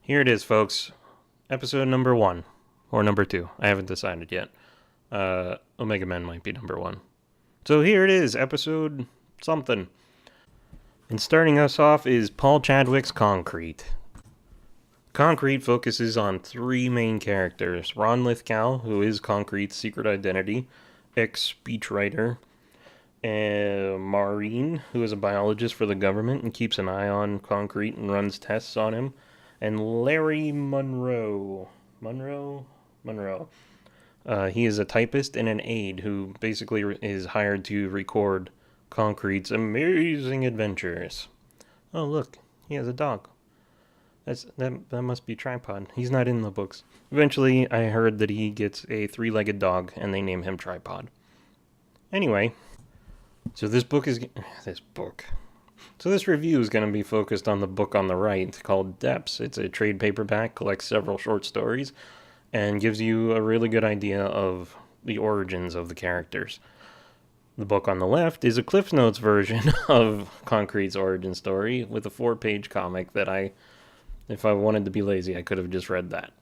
Here it is, folks. Episode number 1. Or number 2. I haven't decided yet. Omega Men might be number 1. So here it is, episode something. And starting us off is Paul Chadwick's Concrete. Concrete focuses on 3 main characters. Ron Lithgow, who is Concrete's secret identity, ex-speechwriter. Maureen, who is a biologist for the government and keeps an eye on Concrete and runs tests on him. And Larry Monroe. Monroe. He is a typist and an aide who basically is hired to record Concrete's amazing adventures. Oh, look, he has a dog. That must be Tripod. He's not in the books. Eventually, I heard that he gets a 3-legged dog, and they name him Tripod. Anyway, so this review is going to be focused on the book on the right called Depths. It's a trade paperback, collects several short stories, and gives you a really good idea of the origins of the characters. The book on the left is a Cliff Notes version of Concrete's origin story with a 4-page comic that if I wanted to be lazy, I could have just read that.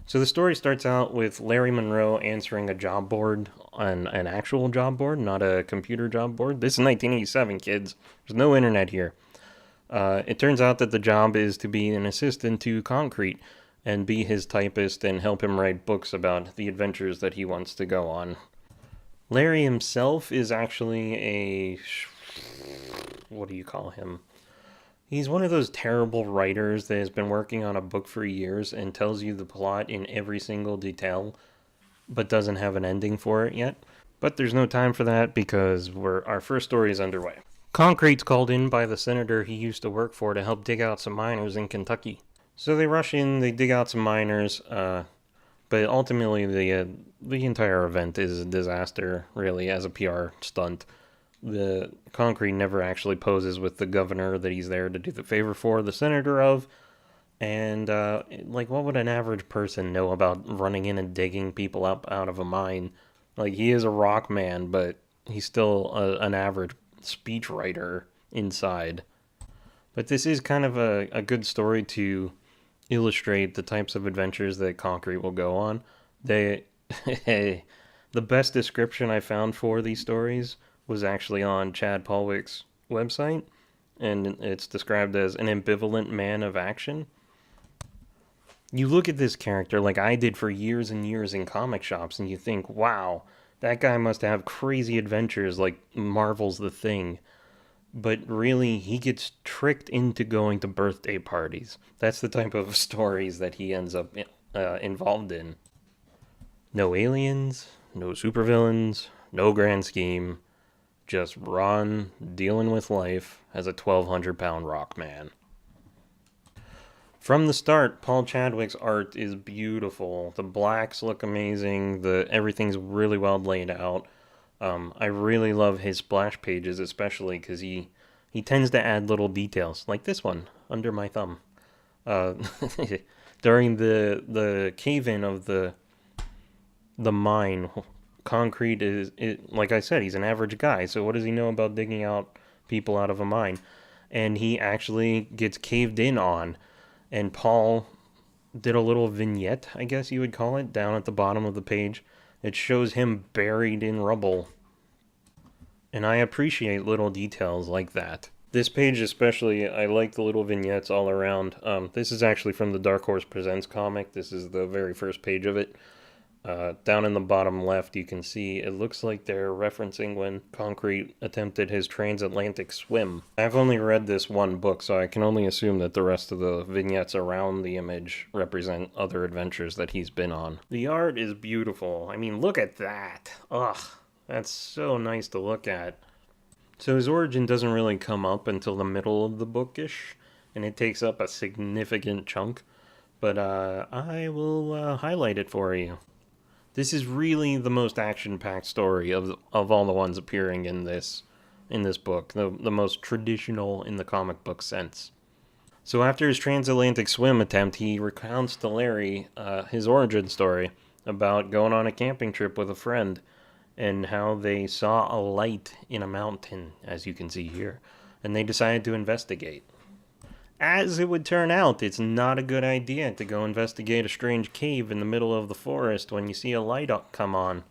So the story starts out with Larry Monroe answering a job board, an actual job board, not a computer job board. This is 1987, kids. There's no internet here. It turns out that the job is to be an assistant to Concrete and be his typist and help him write books about the adventures that he wants to go on. Larry himself is actually what do you call him? He's one of those terrible writers that has been working on a book for years and tells you the plot in every single detail, but doesn't have an ending for it yet. But there's no time for that because our first story is underway. Concrete's called in by the senator he used to work for to help dig out some miners in Kentucky. So they rush in, they dig out some miners, but ultimately the entire event is a disaster, really, as a PR stunt. The Concrete never actually poses with the governor that he's there to do the favor for, the senator of, and what would an average person know about running in and digging people up out of a mine? He is a rock man, but he's still an average speechwriter inside. But this is kind of a good story to illustrate the types of adventures that Concrete will go on. The best description I found for these stories was actually on Chad Polwick's website, and it's described as an ambivalent man of action. You look at this character like I did for years and years in comic shops, and you think, wow, that guy must have crazy adventures like Marvel's The Thing. But really, he gets tricked into going to birthday parties. That's the type of stories that he ends up involved in. No aliens, no supervillains, no grand scheme. Just Ron dealing with life as a 1,200-pound rock man. From the start, Paul Chadwick's art is beautiful. The blacks look amazing. Everything's really well laid out. I really love his splash pages, especially because he tends to add little details, like this one, under my thumb. During the cave-in of the mine, Concrete is, like I said, he's an average guy, so what does he know about digging out people out of a mine? And he actually gets caved in on, and Paul did a little vignette, I guess you would call it, down at the bottom of the page. It shows him buried in rubble. And I appreciate little details like that. This page especially, I like the little vignettes all around. This is actually from the Dark Horse Presents comic. This is the very first page of it. Down in the bottom left, you can see it looks like they're referencing when Concrete attempted his transatlantic swim. I've only read this one book, so I can only assume that the rest of the vignettes around the image represent other adventures that he's been on. The art is beautiful. I mean, look at that. Ugh, that's so nice to look at. So his origin doesn't really come up until the middle of the bookish, and it takes up a significant chunk, but I will highlight it for you. This is really the most action-packed story of all the ones appearing in this book, the most traditional in the comic book sense. So after his transatlantic swim attempt, he recounts to Larry his origin story about going on a camping trip with a friend and how they saw a light in a mountain, as you can see here, and they decided to investigate. As it would turn out, it's not a good idea to go investigate a strange cave in the middle of the forest when you see a light come on.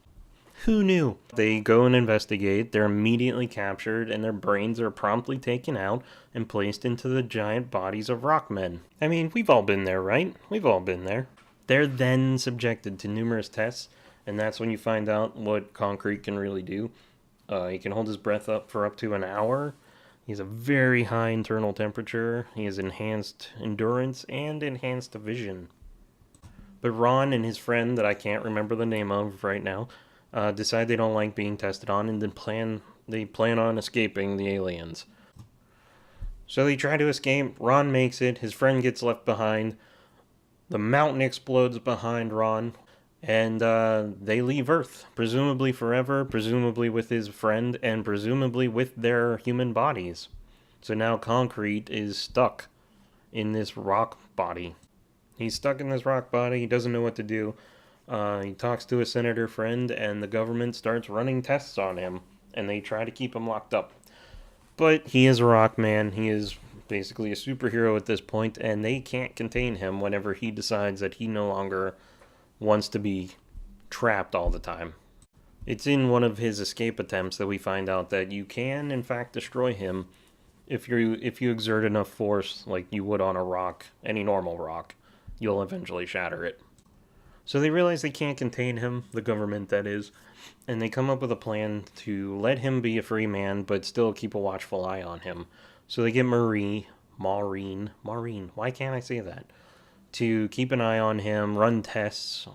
Who knew? They go and investigate, they're immediately captured, and their brains are promptly taken out and placed into the giant bodies of rockmen. I mean, we've all been there, right? We've all been there. They're then subjected to numerous tests, and that's when you find out what concrete can really do. He can hold his breath up for up to an hour. He has a very high internal temperature. He has enhanced endurance and enhanced vision. But Ron and his friend, that I can't remember the name of right now, decide they don't like being tested on, and then they plan on escaping the aliens. So they try to escape. Ron makes it. His friend gets left behind. The mountain explodes behind Ron, and they leave Earth, presumably forever, presumably with his friend, and presumably with their human bodies. So now Concrete is stuck in this rock body. He's stuck in this rock body. He doesn't know what to do. He talks to a senator friend, and the government starts running tests on him, and they try to keep him locked up. But he is a rock man. He is basically a superhero at this point, and they can't contain him whenever he decides that he no longer wants to be trapped all the time. It's in one of his escape attempts that we find out that you can, in fact, destroy him if you exert enough force like you would on a rock, any normal rock. You'll eventually shatter it. So they realize they can't contain him, the government that is, and they come up with a plan to let him be a free man, but still keep a watchful eye on him. So they get Maureen, why can't I say that? To keep an eye on him, run tests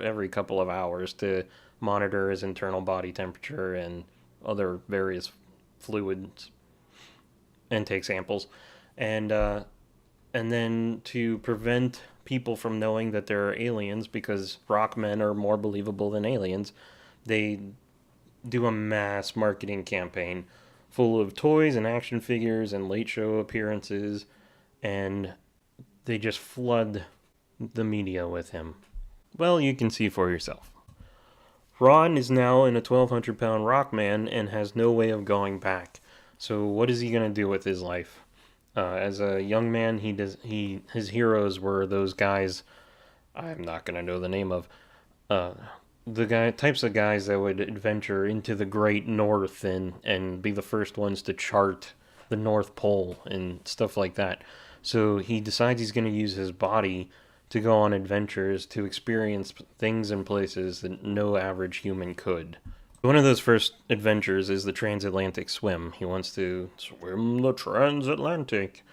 every couple of hours to monitor his internal body temperature and other various fluids, and take samples. And then to prevent people from knowing that there are aliens, because rockmen are more believable than aliens, they do a mass marketing campaign full of toys and action figures and late show appearances, and they just flood the media with him. Well, you can see for yourself. Ron is now in a 1,200-pound rockman and has no way of going back. So what is he going to do with his life? As a young man, his heroes were those guys I'm not going to know the name of. The types of guys that would adventure into the great north and be the first ones to chart the North Pole and stuff like that. So he decides he's going to use his body to go on adventures, to experience things and places that no average human could. One of those first adventures is the transatlantic swim. He wants to swim the transatlantic.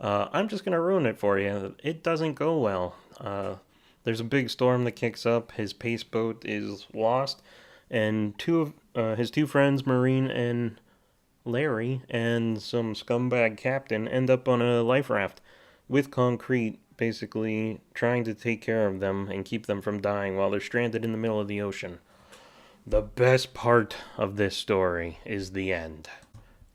I'm just going to ruin it for you. It doesn't go well. There's a big storm that kicks up. His pace boat is lost, and his two friends, Maureen and Larry, and some scumbag captain end up on a life raft with Concrete, basically trying to take care of them and keep them from dying while they're stranded in the middle of the ocean. The best part of this story is the end.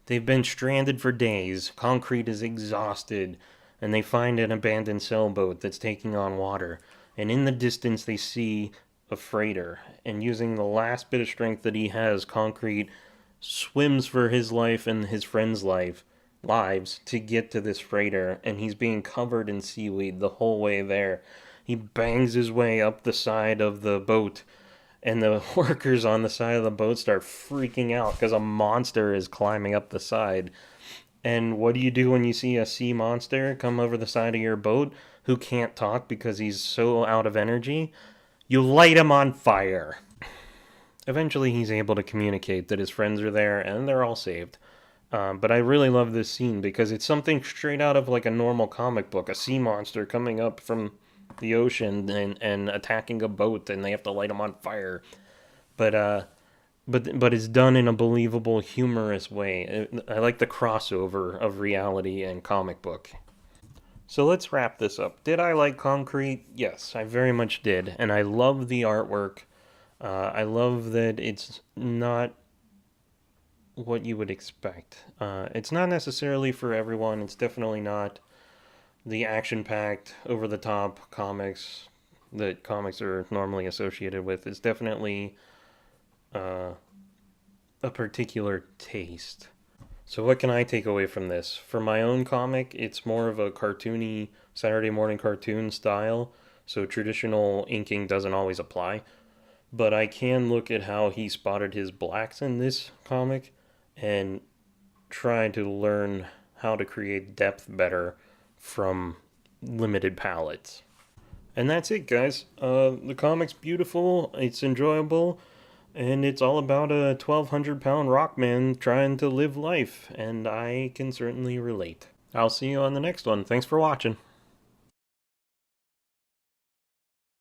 They've been stranded for days, Concrete is exhausted, and they find an abandoned sailboat that's taking on water. And in the distance they see a freighter, and using the last bit of strength that he has, Concrete swims for his life and his friends' lives to get to this freighter, and he's being covered in seaweed the whole way there. He bangs his way up the side of the boat, and the workers on the side of the boat start freaking out because a monster is climbing up the side. And what do you do when you see a sea monster come over the side of your boat who can't talk because he's so out of energy? You light him on fire. Eventually he's able to communicate that his friends are there and they're all saved. But I really love this scene because it's something straight out of like a normal comic book. A sea monster coming up from the ocean and attacking a boat, and they have to light him on fire. But it's done in a believable, humorous way. I like the crossover of reality and comic book. So let's wrap this up. Did I like Concrete? Yes, I very much did. And I love the artwork. I love that it's not what you would expect. It's not necessarily for everyone. It's definitely not the action-packed, over-the-top comics that comics are normally associated with. It's definitely a particular taste. So what can I take away from this? For my own comic, it's more of a cartoony Saturday morning cartoon style, so traditional inking doesn't always apply. But I can look at how he spotted his blacks in this comic and try to learn how to create depth better from limited palettes. And that's it, guys. The comic's beautiful, it's enjoyable, and it's all about a 1,200-pound rock man trying to live life, and I can certainly relate. I'll see you on the next one. Thanks for watching.